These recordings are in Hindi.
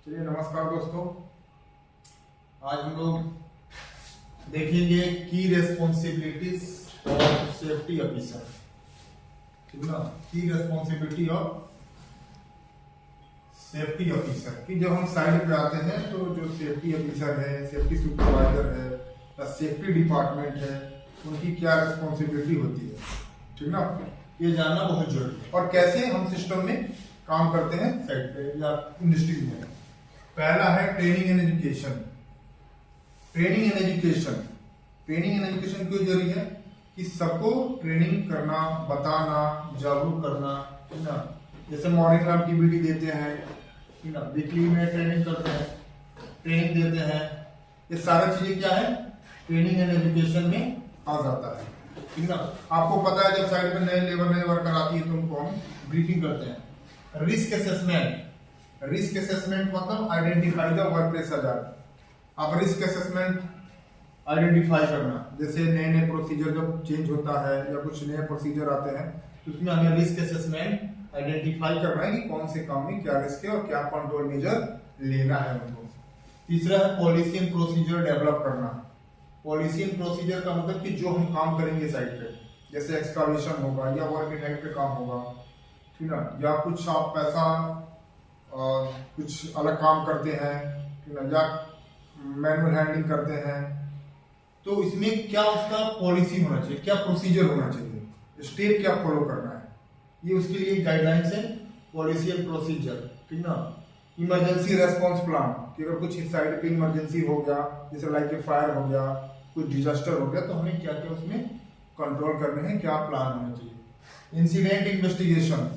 चलिए नमस्कार दोस्तों, आज हम लोग देखेंगे की रेस्पॉन्सिबिलिटीज ऑफ सेफ्टी ऑफिसर। ठीक ना, की रिस्पॉन्सिबिलिटी ऑफ सेफ्टी ऑफिसर की जब हम साइड पे आते हैं तो जो सेफ्टी ऑफिसर है, सेफ्टी सुपरवाइजर है या सेफ्टी डिपार्टमेंट है, उनकी क्या रिस्पॉन्सिबिलिटी होती है। ठीक ना, ये जानना बहुत जरूरी है और कैसे हम सिस्टम में काम करते हैं साइड पे या इंडस्ट्री में। पहला है training and education. Training and education, training and education क्यों जरूरी है कि सबको ट्रेनिंग करना, बताना, जागरूक करना, है ना। जैसे मॉर्निंग में हम टीबीटी देते हैं, है ना, वीकली में ट्रेनिंग करते हैं, ट्रेनिंग देते हैं, ये सारी चीजें क्या है ट्रेनिंग एंड एजुकेशन में आ जाता है। ठीक ना, आपको पता है जब साइड पे नए लेबर नए वर्कर आती है तो उनको हम ब्रीफिंग करते हैं। रिस्क असेसमेंट, रिस्क असेसमेंट मतलब identify the work place hazard. आप रिस्क असेसमेंट आइडेंटिफाई करना, जैसे नए नए प्रोसीजर जब चेंज होता है या कुछ नए प्रोसीजर आते हैं तो उसमें हमें रिस्क असेसमेंट आइडेंटिफाई करना है कि कौन से काम में क्या रिस्क है और क्या कंट्रोल मेजर लेना है उनको। तीसरा है पॉलिसी एंड प्रोसीजर डेवलप करना। पॉलिसी एंड प्रोसीजर का मतलब कि जो हम काम करेंगे साइट पे, जैसे एक्सकावेशन होगा या वर्क साइट पे काम होगा, ठीक ना, या कुछ आप पैसा कुछ अलग काम करते हैं, ठीक ना, या मैनुअल हैंडलिंग करते हैं, तो इसमें क्या उसका पॉलिसी होना चाहिए, क्या प्रोसीजर होना चाहिए, स्टेप क्या फॉलो करना है, ये उसके लिए गाइडलाइंस है पॉलिसी एंड प्रोसीजर। ठीक ना, इमरजेंसी रेस्पॉन्स प्लान कि अगर कुछ इस साइड पे इमरजेंसी हो गया, जैसे लाइक ए फायर हो गया, कुछ डिजास्टर हो गया, तो हमें क्या क्या उसमें कंट्रोल करने हैं, क्या प्लान होना चाहिए। इंसिडेंट इन्वेस्टिगेशन,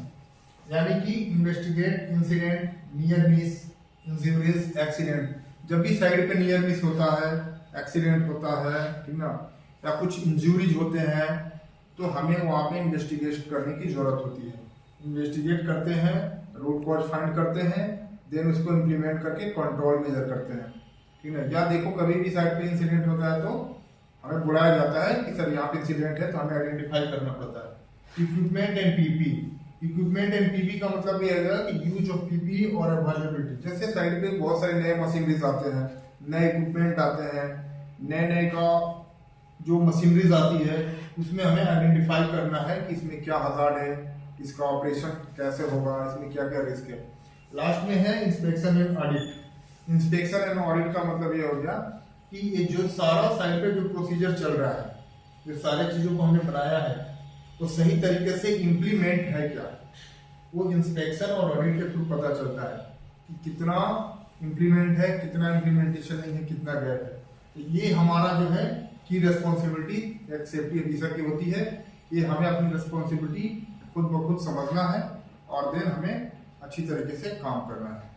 यानी कि investigate incident, near miss, injuries, accident. जब भी साइड पे नियर मिस होता है, एक्सीडेंट होता है, ठीक ना, या कुछ इंजरीज होते हैं, तो हमें वहां पे इन्वेस्टिगेट करने की जरूरत होती है। इन्वेस्टिगेट करते हैं, रूट कॉज फाइंड करते हैं, देन उसको इम्प्लीमेंट करके कंट्रोल मेजर करते हैं। ठीक है, या देखो कभी भी साइड पे इंसिडेंट होता है तो हमें बुलाया जाता है कि सर यहाँ पे इंसिडेंट है, तो हमें आइडेंटिफाई करना पड़ता है। Equipment and PP, equipment and PP का मतलब ये है कि यूज ऑफ पीपी और अवेलेबिलिटी। जैसे साइड पे बहुत सारे नए मशीनरीज आते हैं, नए इक्विपमेंट आते हैं, नए नए का जो मशीनरीज आती है उसमें हमें आइडेंटिफाई करना है कि इसमें क्या हजार्ड है, इसका ऑपरेशन कैसे होगा, इसमें क्या क्या रिस्क है। लास्ट में है inspection and audit. Inspection and audit का मतलब ये हो गया कि ये जो सारा साइड पे जो प्रोसीजर चल रहा है, जो सारे चीजों को हमने बनाया है, वो सही तरीके से इम्प्लीमेंट है क्या, वो इंस्पेक्शन और ऑडिट के थ्रू पता चलता है कि कितना इम्प्लीमेंट है, कितना इम्प्लीमेंटेशन नहीं है, कितना गैप है। तो ये हमारा जो है की रिस्पॉन्सिबिलिटी एक सेफ्टी ऑफिसर की होती है। ये हमें अपनी रिस्पॉन्सिबिलिटी खुद ब खुद समझना है और देन हमें अच्छी तरीके से काम करना है।